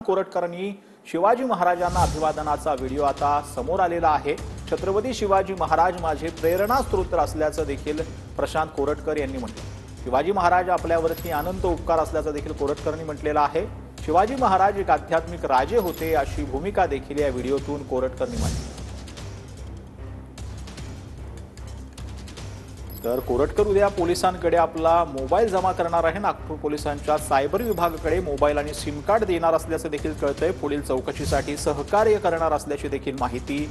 कोरटकरांनी शिवाजी महाराजांना अभिवादनाचा व्हिडिओ आता समोर आलेला आहे। छत्रपती शिवाजी महाराज माझे प्रेरणास्त्रोत असल्याचं देखील प्रशांत कोरटकर यांनी म्हटलं। शिवाजी महाराज आपल्यावरती अनंत उपकार असल्याचं देखील कोरटकरांनी म्हटलेलं आहे। शिवाजी महाराज एक आध्यात्मिक राजे होते अशी भूमिका देखील या व्हिडिओतून कोरटकरांनी मांडली। तर कोरटकर उद्या पोलिसांकडे आपला मोबाईल जमा करणार आहे। नागपूर पोलिसांच्या सायबर विभागाकडे मोबाईल आणि सिम कार्ड देणार असल्याचं देखील कळतंय। पुढील चौकशीसाठी सहकार्य करणार असल्याची देखील माहिती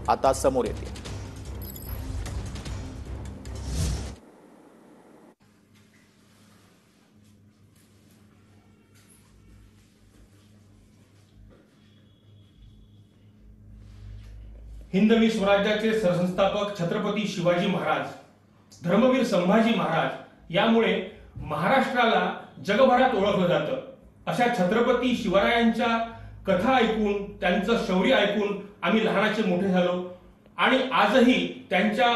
आता समोर येते। हिंदवी स्वराज्याचे सरसंस्थापक छत्रपती शिवाजी महाराज, धर्मवीर संभाजी महाराज यामुळे महाराष्ट्राला जगभरात ओळखलं जातं। अशा छत्रपती शिवरायांच्या कथा ऐकून, त्यांचं शौर्य ऐकून आम्ही लहानाचे मोठे झालो आणि आजही त्यांच्या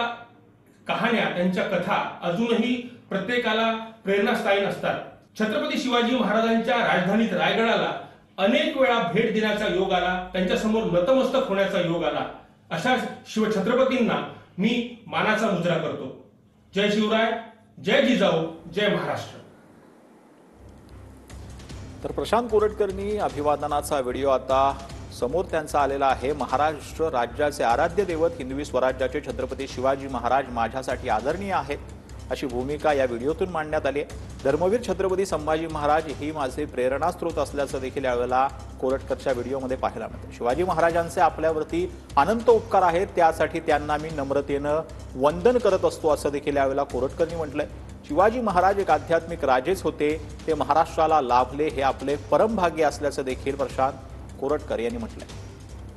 कहाण्या, त्यांच्या कथा अजूनही प्रत्येकाला प्रेरणास्थायी असतात। छत्रपती शिवाजी महाराजांच्या राजधानीत रायगडाला अनेक वेळा भेट देण्याचा योग आला, त्यांच्यासमोर नतमस्तक होण्याचा योग आला। अशा शिवछत्रपतींना मी मानाचा मुजरा करतो। जय शिवराय, जय जिजाऊ, जय महाराष्ट्र। तर प्रशांत कोरटकरनी अभिवादनाचा व्हिडिओ आता समोर त्यांचा आलेला आहे। महाराष्ट्र राज्याचे आराध्य दैवत हिंदवी स्वराज्याचे छत्रपती शिवाजी महाराज माझ्यासाठी आदरणीय आहेत अशी भूमिका या व्हिडिओतून मांडण्यात आली आहे। धर्मवीर छत्रपती संभाजी महाराज ही माझे प्रेरणास्त्रोत असल्याचं देखील यावेळेला कोरटकरच्या व्हिडिओमध्ये पाहायला मिळतं। शिवाजी महाराजांचे आपल्यावरती अनंत उपकार आहेत, त्यासाठी त्यांना मी नम्रतेनं वंदन करत असतो असं देखील यावेळेला कोरटकरनी म्हटलंय। शिवाजी महाराज एक आध्यात्मिक राजेच होते, ते महाराष्ट्राला लाभले हे आपले परमभाग्य असल्याचं देखील प्रशांत कोरटकर यांनी म्हटलंय।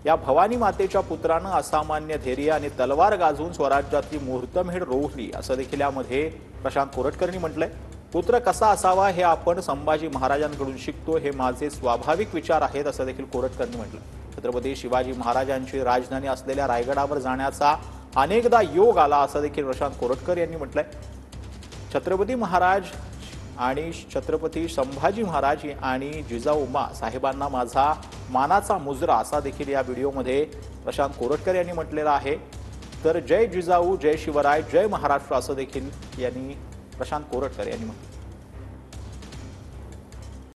या भवानी मातेच्या पुत्रानं असामान्य धैर्य आणि तलवार गाजवून स्वराज्यातली मुहूर्तमेढ रोवली असं देखील यामध्ये प्रशांत कोरटकरांनी म्हटलंय। पुत्र कसा असावा हे आपण संभाजी महाराजांकडून शिकतो, हे माझे स्वाभाविक विचार आहेत असं देखील कोरटकरांनी म्हटलं। छत्रपती शिवाजी महाराजांची राजधानी असलेल्या रायगडावर जाण्याचा अनेकदा योग आला असं देखील प्रशांत कोरटकर यांनी म्हटलंय। छत्रपती महाराज आणि छत्रपती संभाजी महाराज आणि जिजाऊ साहेबांना माझा मानाचा मुजरा असा देखील या व्हिडिओमध्ये प्रशांत कोरटकर यांनी म्हटलेला आहे। तर जय जिजाऊ, जय शिवराय, जय महाराष्ट्र असं देखील यांनी प्रशांत कोरटकर यांनी म्हटलं।